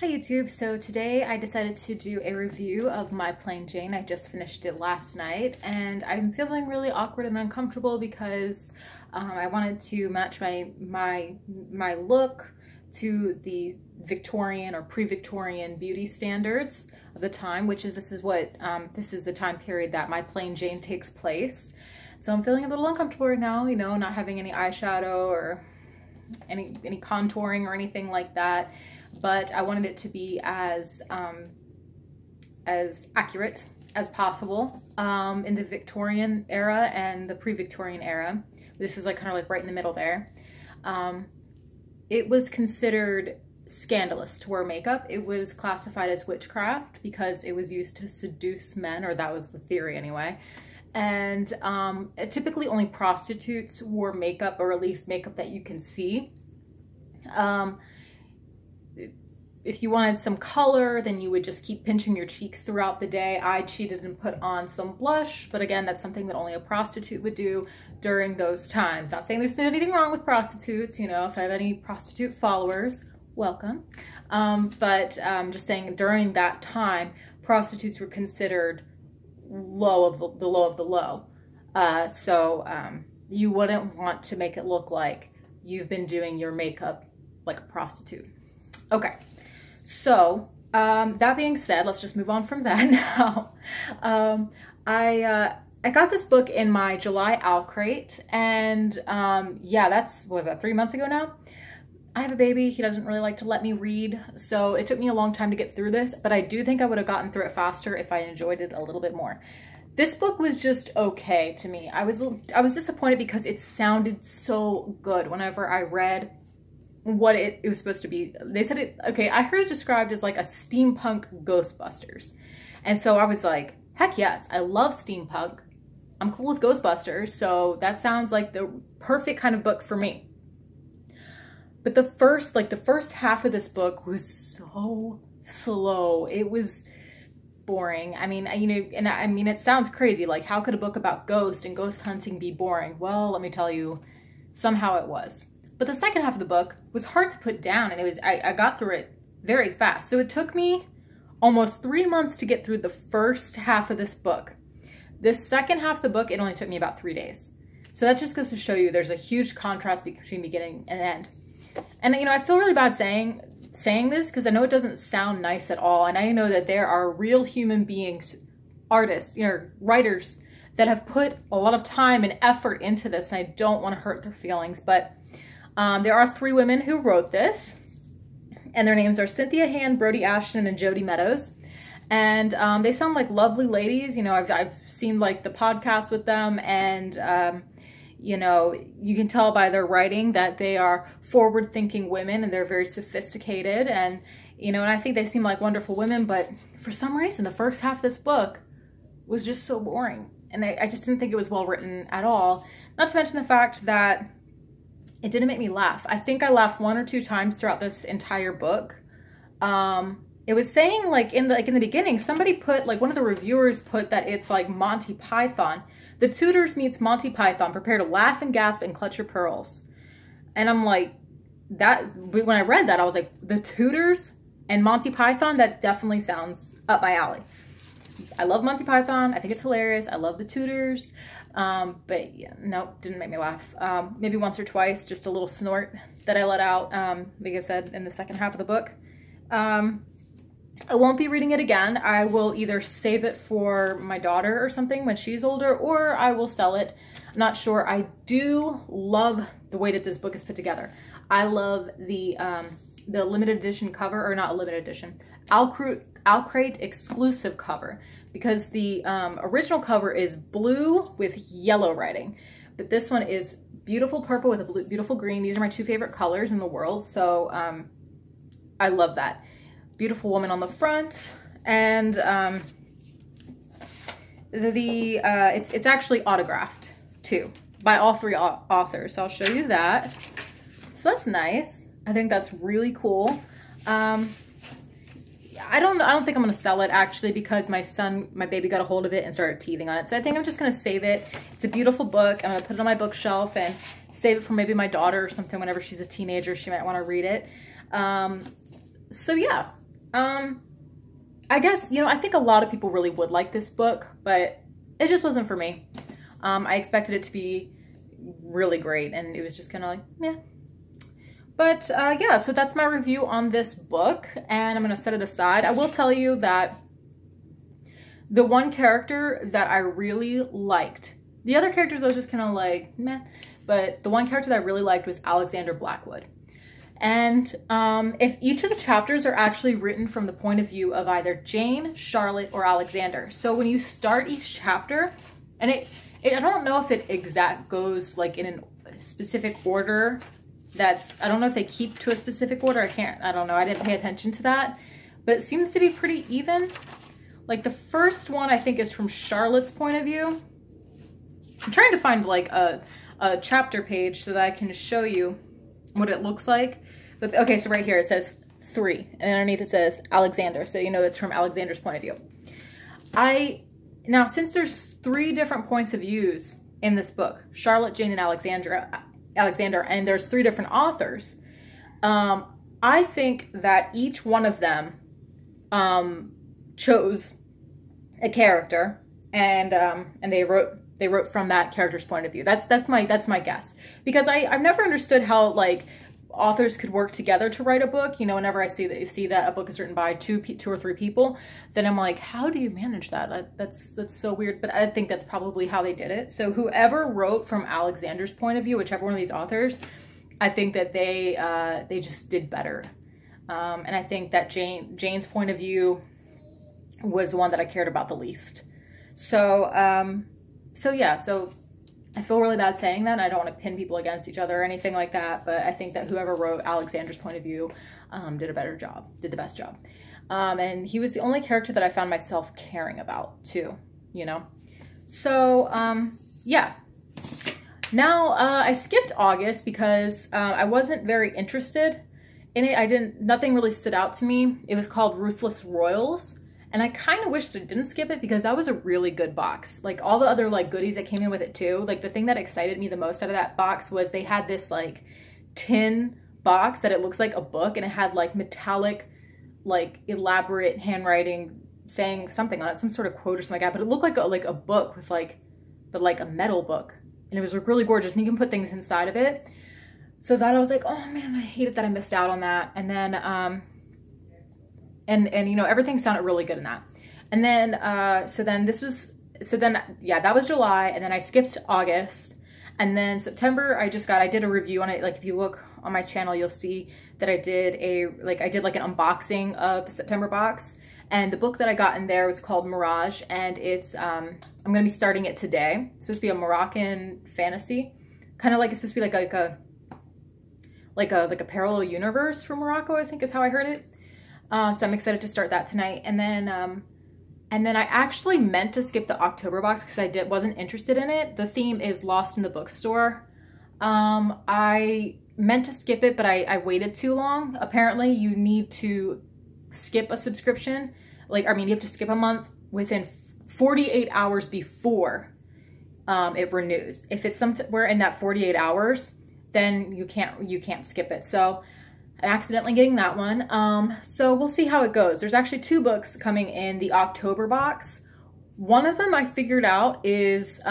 Hi YouTube, so today I decided to do a review of my Plain Jane. I just finished it last night and I'm feeling really awkward and uncomfortable because I wanted to match my look to the Victorian or pre-Victorian beauty standards of the time, which is this is the time period that my Plain Jane takes place. So I'm feeling a little uncomfortable right now, you know, not having any eyeshadow or any contouring or anything like that. But I wanted it to be as accurate as possible in the Victorian era and the pre-Victorian era. This is like kind of like right in the middle there. It was considered scandalous to wear makeup. It was classified as witchcraft because it was used to seduce men, or that was the theory anyway. And typically only prostitutes wore makeup, or at least makeup that you can see. If you wanted some color, then you would just keep pinching your cheeks throughout the day. I cheated and put on some blush, but again, that's something that only a prostitute would do during those times. Not saying there's anything wrong with prostitutes, you know, if I have any prostitute followers, welcome. Just saying during that time, prostitutes were considered low of the low of the low. You wouldn't want to make it look like you've been doing your makeup like a prostitute. Okay. So, that being said, let's just move on from that now. I got this book in my July Owlcrate, and yeah, was that 3 months ago now? I have a baby, he doesn't really like to let me read, so it took me a long time to get through this, but I do think I would have gotten through it faster if I enjoyed it a little bit more. This book was just okay to me. I was disappointed because it sounded so good whenever I read what it was supposed to be. They said it, okay, I heard it described as like a steampunk Ghostbusters. And so I was like, heck yes, I love steampunk. I'm cool with Ghostbusters, so that sounds like the perfect kind of book for me. But the first half of this book was so slow. It was boring. I mean, you know, and I mean, it sounds crazy. Like, how could a book about ghosts and ghost hunting be boring? Well, let me tell you, somehow it was. But the second half of the book was hard to put down, and I got through it very fast. So it took me almost 3 months to get through the first half of this book. This second half of the book, it only took me about 3 days. So that just goes to show you there's a huge contrast between beginning and end. And, you know, I feel really bad saying this because I know it doesn't sound nice at all. And I know that there are real human beings, artists, you know, writers that have put a lot of time and effort into this, and I don't want to hurt their feelings, but there are 3 women who wrote this, and their names are Cynthia Hand, Brody Ashton, and Jody Meadows. And they sound like lovely ladies. You know, I've seen like the podcast with them, and you know, you can tell by their writing that they are forward-thinking women, and they're very sophisticated, and you know, and I think they seem like wonderful women. But for some reason, the first half of this book was just so boring, and I just didn't think it was well written at all. Not to mention the fact that it didn't make me laugh. I think I laughed 1 or 2 times throughout this entire book. It was saying like in the beginning, somebody put, like one of the reviewers put that it's like Monty Python. The Tudors meets Monty Python. Prepare to laugh and gasp and clutch your pearls. And I'm like, when I read that, I was like, the Tudors and Monty Python, that definitely sounds up my alley. I love Monty Python. I think it's hilarious. I love the Tudors. But yeah, nope, didn't make me laugh. Maybe once or twice, just a little snort that I let out, like I said, in the second half of the book. I won't be reading it again. I will either save it for my daughter or something when she's older, or I will sell it. I'm not sure. I do love the way that this book is put together. I love the limited edition cover, or not limited edition, Owlcrate exclusive cover, because the original cover is blue with yellow writing, but this one is beautiful purple with a beautiful green. These are my 2 favorite colors in the world, so I love that. Beautiful woman on the front, and it's actually autographed too by all 3 authors. So I'll show you that. So that's nice. I think that's really cool. I don't think I'm gonna sell it actually, because my baby got a hold of it and started teething on it. So I think I'm just gonna save it. It's a beautiful book. I'm gonna put it on my bookshelf and save it for maybe my daughter or something whenever she's a teenager. She might want to read it. So yeah, I guess, you know, I think a lot of people really would like this book, but it just wasn't for me. I expected it to be really great, and it was just kind of like, meh. But yeah, so that's my review on this book, and I'm going to set it aside. I will tell you that the one character that I really liked, the other characters I was just kind of like, meh, but the one character that I really liked was Alexander Blackwood. And if each of the chapters are actually written from the point of view of either Jane, Charlotte, or Alexander. So when you start each chapter, and I don't know if it goes like in a specific order. I don't know if they keep to a specific order. I don't know. I didn't pay attention to that, but it seems to be pretty even. Like the first one I think is from Charlotte's point of view. I'm trying to find like a chapter page so that I can show you what it looks like. But okay, so right here it says 3, and underneath it says Alexander, so you know it's from Alexander's point of view. Now since there's 3 different points of views in this book, Charlotte, Jane, and Alexander, and there's 3 different authors, I think that each one of them chose a character, and they wrote from that character's point of view. That's my guess, because I've never understood how like authors could work together to write a book. You know, whenever I see that a book is written by two or 3 people, then I'm like, how do you manage that? That's so weird. But I think that's probably how they did it. So whoever wrote from Alexander's point of view, whichever one of these authors, I think that they just did better. And I think that Jane's point of view was the one that I cared about the least. So yeah, so I feel really bad saying that. I don't want to pin people against each other or anything like that, but I think that whoever wrote Alexander's point of view did the best job. And he was the only character that I found myself caring about too, you know? So, yeah. Now, I skipped August because I wasn't very interested in it. Nothing really stood out to me. It was called Ruthless Royals. And I kind of wished I didn't skip it because that was a really good box. Like all the other like goodies that came in with it too. Like the thing that excited me the most out of that box was they had this like tin box that it looks like a book, and it had like metallic, like elaborate handwriting saying something on it, some sort of quote or something like that. But it looked like a book with like a metal book, and it was really gorgeous. And you can put things inside of it. So that I was like, oh man, I hated that I missed out on that. And then and you know, everything sounded really good in that. And then yeah, that was July, and then I skipped August, and then September I did a review on it. Like if you look on my channel, you'll see that I did like an unboxing of the September box, and the book that I got in there was called Mirage, and it's I'm gonna be starting it today. It's supposed to be a Moroccan fantasy, kind of like it's supposed to be like a parallel universe from Morocco, I think is how I heard it. So I'm excited to start that tonight. And then I actually meant to skip the October box because I wasn't interested in it. The theme is Lost in the Bookstore. I meant to skip it, but I waited too long. Apparently you need to skip a subscription. You have to skip a month within 48 hours before it renews. If it's somewhere in that 48 hours, then you can't skip it. So I'm accidentally getting that one. So we'll see how it goes. There's actually 2 books coming in the October box. One of them I figured out is,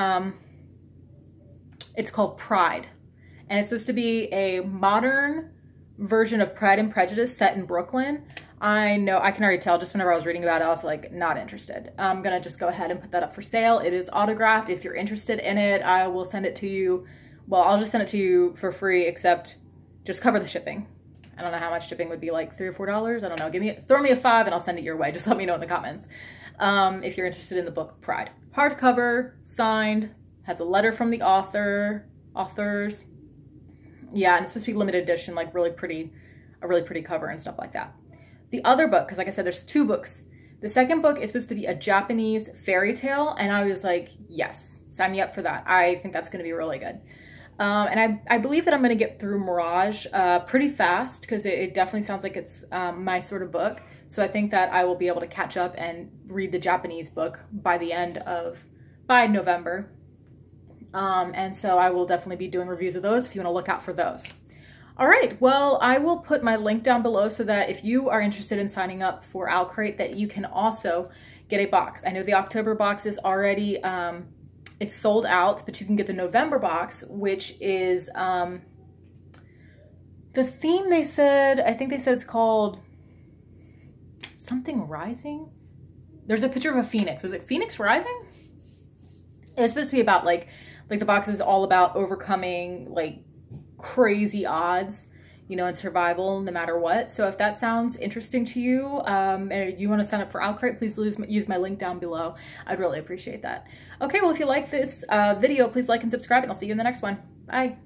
it's called Pride. And it's supposed to be a modern version of Pride and Prejudice set in Brooklyn. I know, I can already tell just whenever I was reading about it, I was like, not interested. I'm gonna just go ahead and put that up for sale. It is autographed. If you're interested in it, I will send it to you. Well, I'll just send it to you for free, except just cover the shipping. I don't know how much shipping would be, like $3 or $4. I don't know. Throw me a 5 and I'll send it your way. Just let me know in the comments. If you're interested in the book Pride. Hardcover, signed, has a letter from the authors. Yeah, and it's supposed to be limited edition, like a really pretty cover and stuff like that. The other book, because like I said, there's 2 books. The second book is supposed to be a Japanese fairy tale, and I was like, yes, sign me up for that. I think that's going to be really good. And I believe that I'm going to get through Mirage pretty fast, because it definitely sounds like it's my sort of book. So I think that I will be able to catch up and read the Japanese book by November. And so I will definitely be doing reviews of those if you want to look out for those. All right, well, I will put my link down below so that if you are interested in signing up for Owlcrate, that you can also get a box. I know the October box is already, it's sold out, but you can get the November box, which is the theme they said, I think they said it's called something rising. There's a picture of a phoenix. Was it Phoenix Rising? It's supposed to be about like the box is all about overcoming like crazy odds, you know, in survival no matter what. So if that sounds interesting to you, and you want to sign up for Owlcrate, please use my link down below. I'd really appreciate that. Okay, well, if you like this video, please like and subscribe, and I'll see you in the next one. Bye.